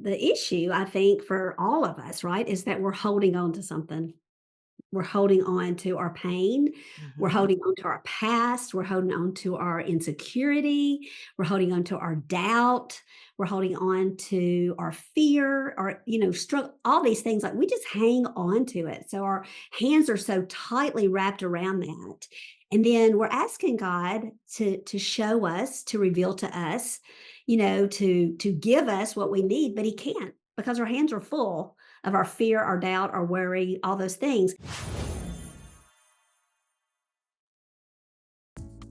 the issue, I think, for all of us, right, is that we're holding on to something. We're holding on to our pain. We're Mhm. holding on to our past. We're holding on to our insecurity. We're holding on to our doubt. We're holding on to our fear, or, struggle, all these things. Like, we just hang on to it. So our hands are so tightly wrapped around that. And then we're asking God to show us, to reveal to us, to give us what we need, but He can't, because our hands are full of our fear, our doubt, our worry, all those things.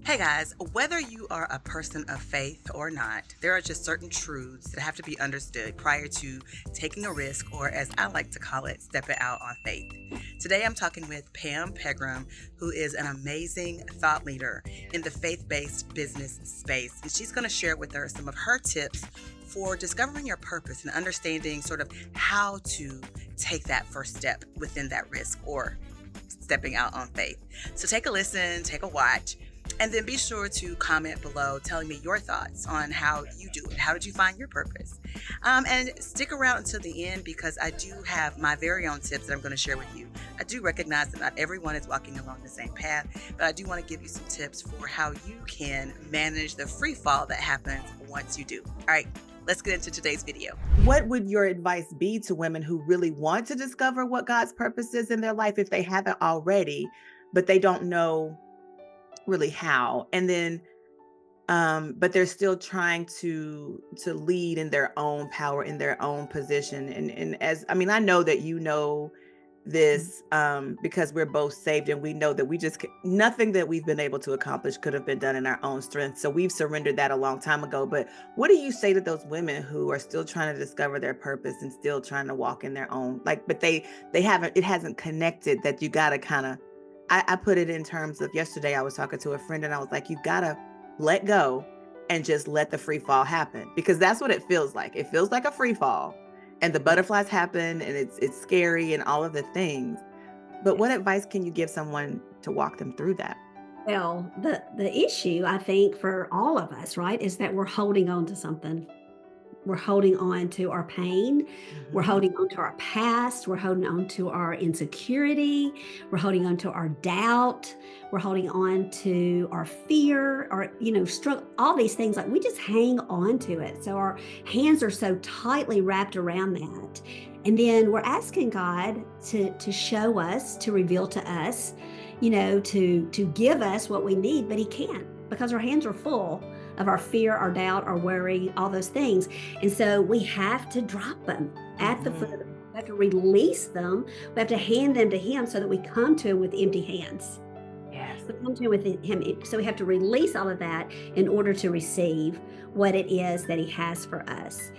Hey guys, whether you are a person of faith or not, there are just certain truths that have to be understood prior to taking a risk, or as I like to call it, stepping out on faith. Today I'm talking with Pam Pegram, who is an amazing thought leader in the faith-based business space. And she's going to share with us some of her tips for discovering your purpose and understanding sort of how to take that first step within that risk or stepping out on faith. So take a listen, take a watch. And then be sure to comment below telling me your thoughts on how you do it. How did you find your purpose? And stick around until the end, because I do have my very own tips that I'm going to share with you. I do recognize that not everyone is walking along the same path, but I do want to give you some tips for how you can manage the free fall that happens once you do. All right, let's get into today's video. What would your advice be to women who really want to discover what God's purpose is in their life if they haven't already, but they don't know really how? And then but they're still trying to lead in their own power, in their own position. And as I mean, I know that you know this, because we're both saved, and we know that nothing that we've been able to accomplish could have been done in our own strength. So we've surrendered that a long time ago. But what do you say to those women who are still trying to discover their purpose and still trying to walk in their own, like, but they haven't, it hasn't connected, that you got to kind of, I put it in terms of, yesterday I was talking to a friend and I was like, you gotta let go and just let the free fall happen, because that's what it feels like. It feels like a free fall, and the Yeah. butterflies happen, and it's scary and all of the things. But what Yes. advice can you give someone to walk them through that? Well, the issue, I think, for all of us, right, is that we're holding on to something. We're holding on to our pain. We're Mhm. holding on to our past. We're holding on to our insecurity. We're holding on to our doubt. We're holding on to our fear, or, struggle, all these things. Like, we just hang on to it. So our hands are so tightly wrapped around that. And then we're asking God to show us, to reveal to us, to give us what we need, but He can't, because our hands are full of our fear, our doubt, our worry, all those things. And so we have to drop them at the foot of the, Mhm. we have to release them. We have to hand them to Him, so that we come to Him with empty hands. Yes. We come to Him with Him. So we have to release all of that in order to receive what it is that He has for us.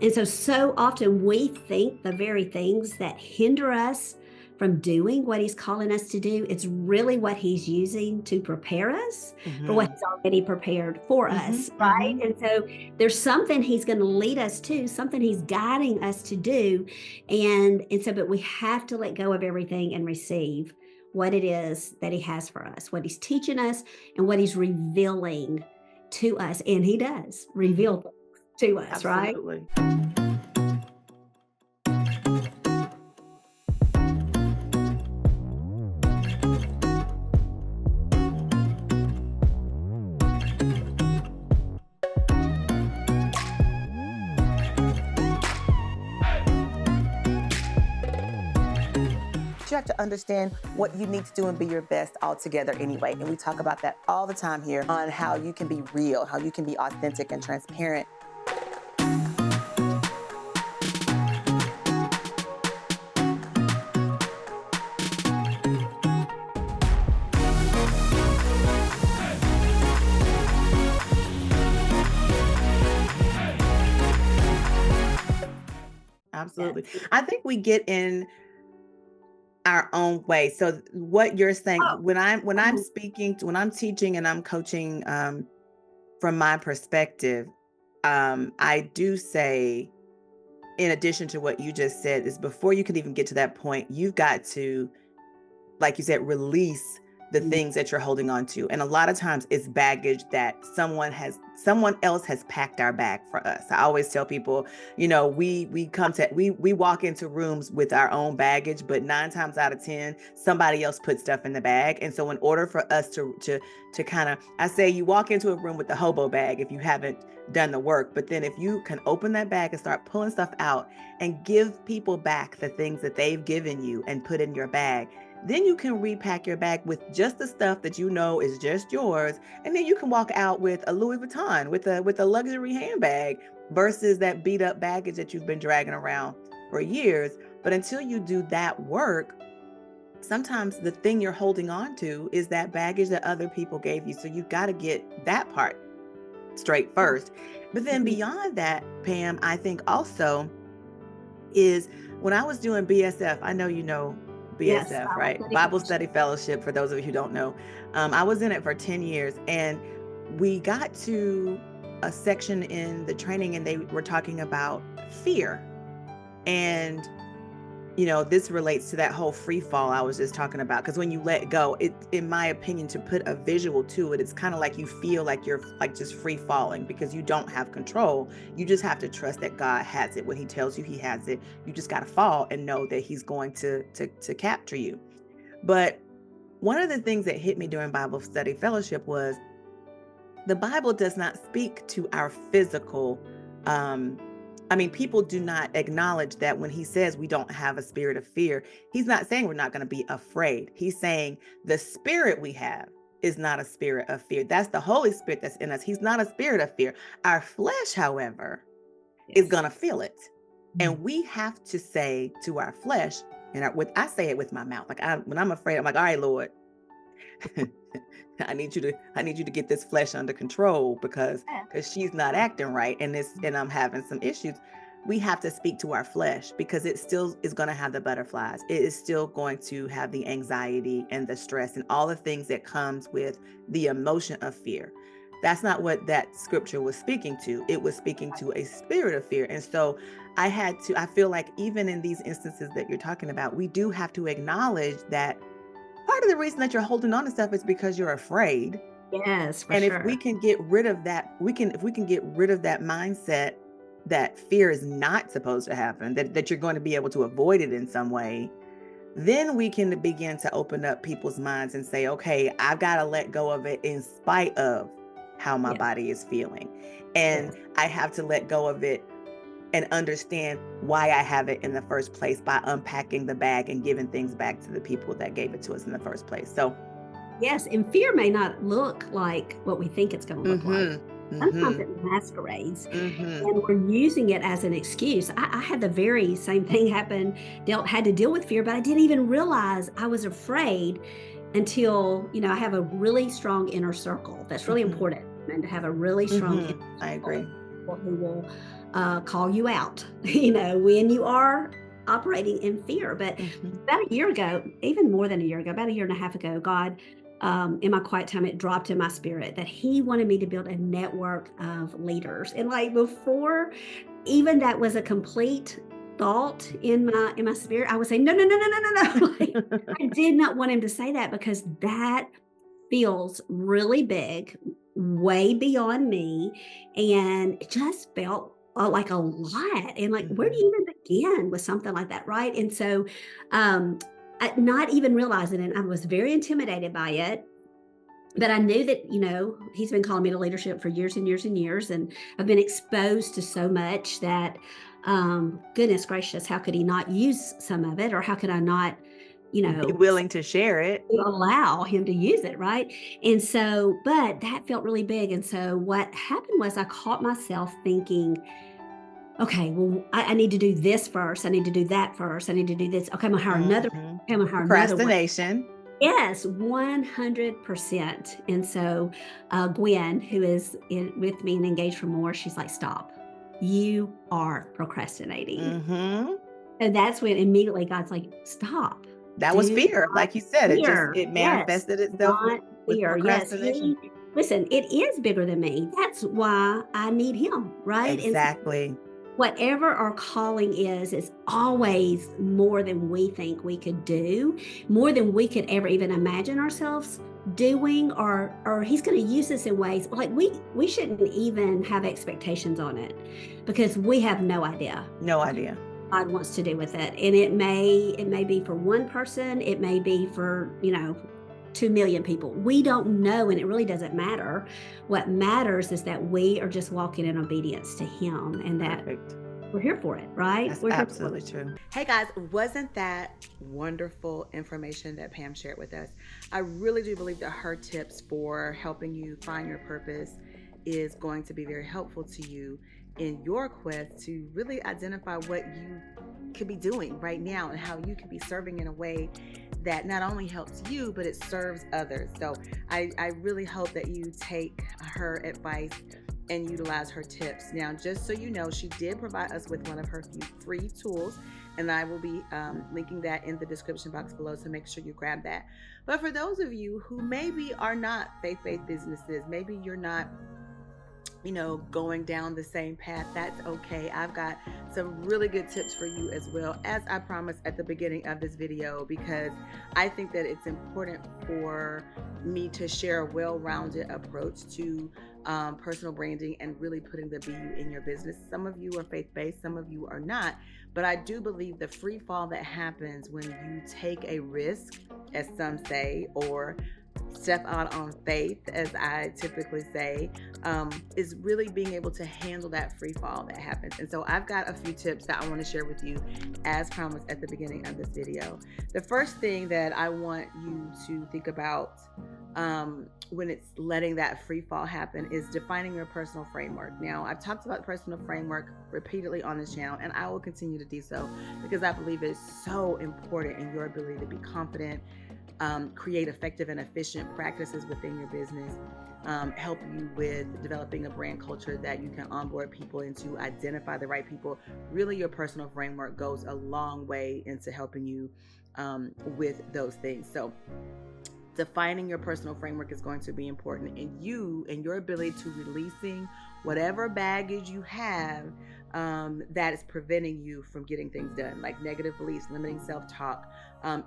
And so often we think the very things that hinder us from doing what He's calling us to do, it's really what He's using to prepare us for what Mhm. He's already prepared for Mhm. us, right? Mhm. And so there's something He's going to lead us to, something He's guiding us to do. But we have to let go of everything and receive what it is that He has for us, what He's teaching us, and what He's revealing to us. And He does Mhm. reveal things to us, right? Absolutely. You have to understand what you need to do and be your best altogether anyway. And we talk about that all the time here on how you can be real, how you can be authentic and transparent. Absolutely. Yes. I think we get in our own way. So what you're saying, Oh, when I'm mhm. speaking when I'm teaching and I'm coaching, from my perspective, I do say, in addition to what you just said, is before you can even get to that point, you've got to, like you said, release the Mm. things that you're holding on to. And a lot of times it's baggage that someone else has packed our bag for us. I always tell people, we walk into rooms with our own baggage, but 9 times out of 10, somebody else put stuff in the bag. And so in order for us to kind of, I say you walk into a room with the hobo bag if you haven't done the work, but then if you can open that bag and start pulling stuff out and give people back the things that they've given you and put in your bag, then you can repack your bag with just the stuff that you know is just yours. And then you can walk out with a Louis Vuitton, with a luxury handbag, versus that beat up baggage that you've been dragging around for years. But until you do that work, sometimes the thing you're holding on to is that baggage that other people gave you. So you've got to get that part straight first. But then Mhm. beyond that, Pam, I think also is when I was doing BSF, I know you know Yes, BSF, Bible right? study Bible fellowship. Study Fellowship, for those of you who don't know. I was in it for 10 years, and we got to a section in the training and they were talking about fear. And this relates to that whole free fall I was just talking about. Because when you let go, in my opinion, to put a visual to it, it's kind of like you feel like you're like just free falling because you don't have control. You just have to trust that God has it. When he tells you he has it, you just got to fall and know that he's going to capture you. But one of the things that hit me during Bible Study Fellowship was the Bible does not speak to our physical. People do not acknowledge that when he says we don't have a spirit of fear, he's not saying we're not going to be afraid. He's saying the spirit we have is not a spirit of fear. That's the Holy Spirit that's in us. He's not a spirit of fear. Our flesh, however, is Yes. going to feel it. Mm. And we have to say to our flesh, and I say it with my mouth. When I'm afraid, I'm like, all right, Lord, I need you to get this flesh under control because Yeah. she's not acting right and I'm having some issues. We have to speak to our flesh because it still is going to have the butterflies. It is still going to have the anxiety and the stress and all the things that comes with the emotion of fear. That's not what that scripture was speaking to. It was speaking to a spirit of fear. And so I feel like even in these instances that you're talking about, we do have to acknowledge that part of the reason that you're holding on to stuff is because you're afraid. Yes, for And if we sure. can get rid of that, if we can get rid of that mindset that fear is not supposed to happen, that you're going to be able to avoid it in some way, then we can begin to open up people's minds and say, okay, I've got to let go of it in spite of how my Yes, body is feeling. And yes. I have to let go of it and understand why I have it in the first place by unpacking the bag and giving things back to the people that gave it to us in the first place. So, Yes, and fear may not look like what we think it's gonna look like. mhm, Sometimes mhm, it masquerades, mhm. and we're using it as an excuse. I had the very same thing happen, had to deal with fear, but I didn't even realize I was afraid until, I have a really strong inner circle. That's really Mhm, important, and to have a really strong inner mhm. I circle agree. of people who will, call you out, when you are operating in fear. But Mhm. about a year ago, even more than a year ago, about a year and a half ago, God, in my quiet time, it dropped in my spirit that He wanted me to build a network of leaders. And like before, even that was a complete thought in my spirit, I would say, no, no, no, no, no, no, no. Like, I did not want him to say that because that feels really big, way beyond me, and it just felt, like a lot, and, like, where do Mhm. you even begin with something like that, right? And so, um, not even realizing it, I was very intimidated by it, but I knew that, he's been calling me to leadership for years and years and years, and I've been exposed to so much that, goodness gracious, how could he not use some of it, or how could I not, you Be know, willing to share it. allow him to use it, right? And so, but that felt really big. And so what happened was I caught myself thinking, okay, well, I need to do this first. I need to do that first. I need to do this. Okay, I'm gonna hire another. Mhm. Okay, I'm gonna hire another one. Procrastination. Yes, 100%. And so Gwen, who is with me and engaged for more, she's like, stop. You are procrastinating. Mhm. And that's when immediately God's like, stop. That was Do fear. not Like you said, fear. it Yes, manifested itself not with fear. Yes, procrastination. listen, it is bigger than me. That's why I need him, right? And so Exactly. whatever our calling is always more than we think we could do, more than we could ever even imagine ourselves doing, or he's going to use us in ways like we shouldn't even have expectations on it because we have no idea No idea. God wants to do with it. And it may be for one person, it may be for, 2 million people. We don't know, and it really doesn't matter. What matters is that we are just walking in obedience to him, and that Perfect. we're here for it, right? That's We're here for absolutely it. true. Hey guys, wasn't that wonderful information that Pam shared with us? I really do believe that her tips for helping you find your purpose is going to be very helpful to you in your quest to really identify what you could be doing right now and how you could be serving in a way that not only helps you, but it serves others. So I really hope that you take her advice and utilize her tips. Now, just so you know, she did provide us with one of her few free tools, and I will be linking that in the description box below, so make sure you grab that. But for those of you who maybe are not faith-based businesses, maybe you're not going down the same path, that's okay. I've got some really good tips for you as well, as I promised at the beginning of this video, because I think that it's important for me to share a well-rounded approach to personal branding and really putting the BU in your business. Some of you are faith-based, some of you are not, but I do believe the free fall that happens when you take a risk, as some say, or step out on faith, as I typically say, is really being able to handle that free fall that happens. And so I've got a few tips that I want to share with you, as promised at the beginning of this video. The first thing that I want you to think about when it's letting that free fall happen is defining your personal framework. Now, I've talked about personal framework repeatedly on this channel, and I will continue to do so because I believe it's so important in your ability to be confident, create effective and efficient practices within your business, help you with developing a brand culture that you can onboard people into, identify the right people. Really, your personal framework goes a long way into helping you with those things. So defining your personal framework is going to be important, and your ability to releasing whatever baggage you have that is preventing you from getting things done, like negative beliefs, limiting self-talk,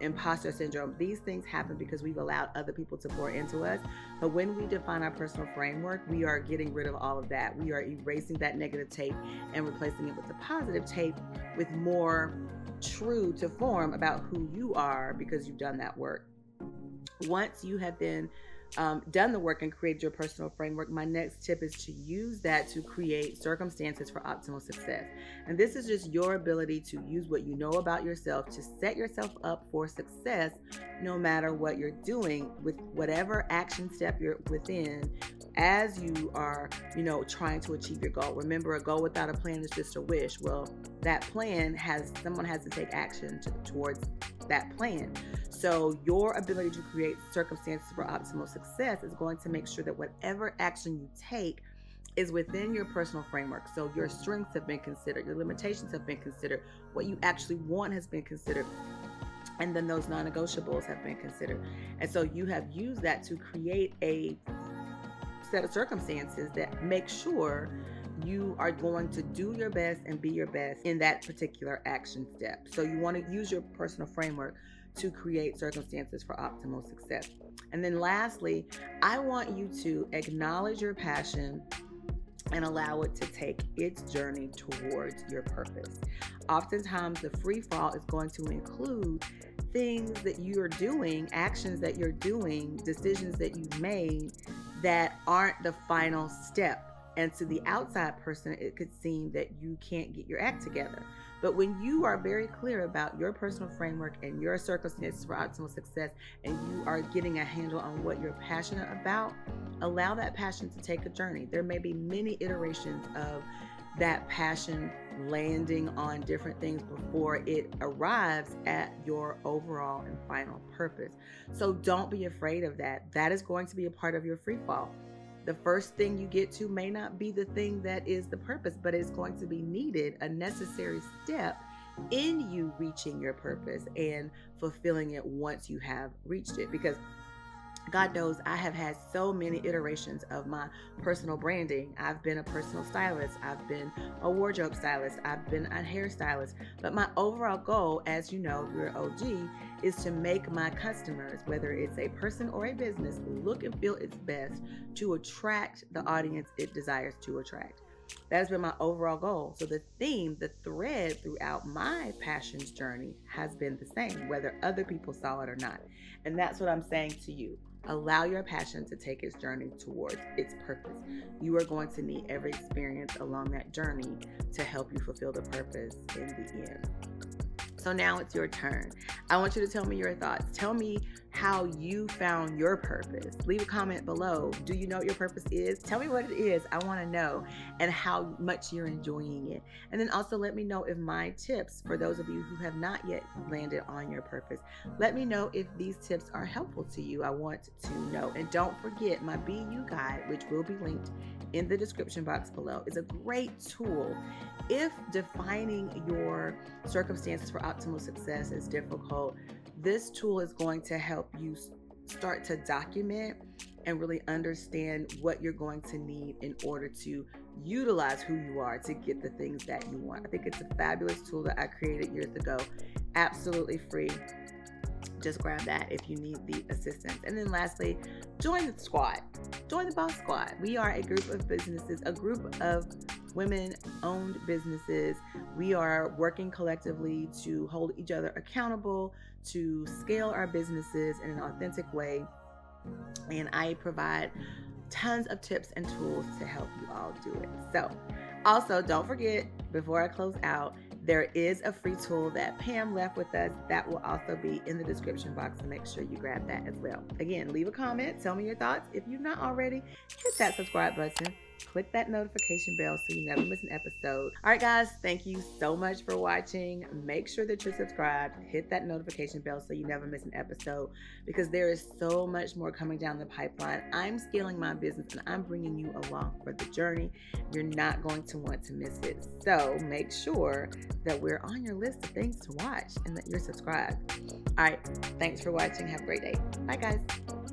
imposter syndrome. These things happen because we've allowed other people to pour into us. But when we define our personal framework, we are getting rid of all of that. We are erasing that negative tape and replacing it with the positive tape with more true to form about who you are, because you've done that work. Once you have been done the work and created your personal framework, my next tip is to use that to create circumstances for optimal success. And this is just your ability to use what you know about yourself to set yourself up for success, no matter what you're doing, with whatever action step you're within, as you are, trying to achieve your goal. Remember, a goal without a plan is just a wish. Well, that plan someone has to take action towards that plan. So your ability to create circumstances for optimal success is going to make sure that whatever action you take is within your personal framework. So your strengths have been considered, your limitations have been considered, what you actually want has been considered, and then those non-negotiables have been considered. And so you have used that to create a set of circumstances that make sure you are going to do your best and be your best in that particular action step. So you want to use your personal framework to create circumstances for optimal success. And then lastly, I want you to acknowledge your passion and allow it to take its journey towards your purpose. Oftentimes, the free fall is going to include things that you're doing, actions that you're doing, decisions that you've made that aren't the final step. And to the outside person, it could seem that you can't get your act together. But when you are very clear about your personal framework and your circumstances for optimal success, and you are getting a handle on what you're passionate about, allow that passion to take a journey. There may be many iterations of that passion landing on different things before it arrives at your overall and final purpose. So don't be afraid of that. That is going to be a part of your free fall. The first thing you get to may not be the thing that is the purpose, but it's going to be needed, a necessary step in you reaching your purpose and fulfilling it once you have reached it. Because God knows I have had so many iterations of my personal branding. I've been a personal stylist. I've been a wardrobe stylist. I've been a hairstylist. But my overall goal, as you know, if you're OG, is to make my customers, whether it's a person or a business, look and feel its best to attract the audience it desires to attract. That has been my overall goal. So the theme, the thread throughout my passions journey has been the same, whether other people saw it or not. And that's what I'm saying to you. Allow your passion to take its journey towards its purpose. You are going to need every experience along that journey to help you fulfill the purpose in the end. So now it's your turn. I want you to tell me your thoughts. Tell me how you found your purpose. Leave a comment below. Do you know what your purpose is? Tell me what it is. I want to know, and how much you're enjoying it. And then also let me know if my tips, for those of you who have not yet landed on your purpose, let me know if these tips are helpful to you. I want to know. And don't forget, my BU guide, which will be linked in the description box below, is a great tool. If defining your circumstances for optimal success is difficult, this tool is going to help you start to document and really understand what you're going to need in order to utilize who you are to get the things that you want. I think it's a fabulous tool that I created years ago, absolutely free. Just grab that if you need the assistance. And then lastly, join the squad. Join the Boss Squad. We are a group of businesses, a group of women-owned businesses. We are working collectively to hold each other accountable, to scale our businesses in an authentic way. And I provide tons of tips and tools to help you all do it. So also, don't forget, before I close out, there is a free tool that Pam left with us that will also be in the description box, so make sure you grab that as well. Again, leave a comment, tell me your thoughts. If you've not already, hit that subscribe button, click that notification bell so you never miss an episode. All right, guys, thank you so much for watching. Make sure that you're subscribed, hit that notification bell so you never miss an episode, because there is so much more coming down the pipeline. I'm scaling my business and I'm bringing you along for the journey. You're not going to want to miss it. So make sure that we're on your list of things to watch and that you're subscribed. All right, thanks for watching. Have a great day. Bye, guys.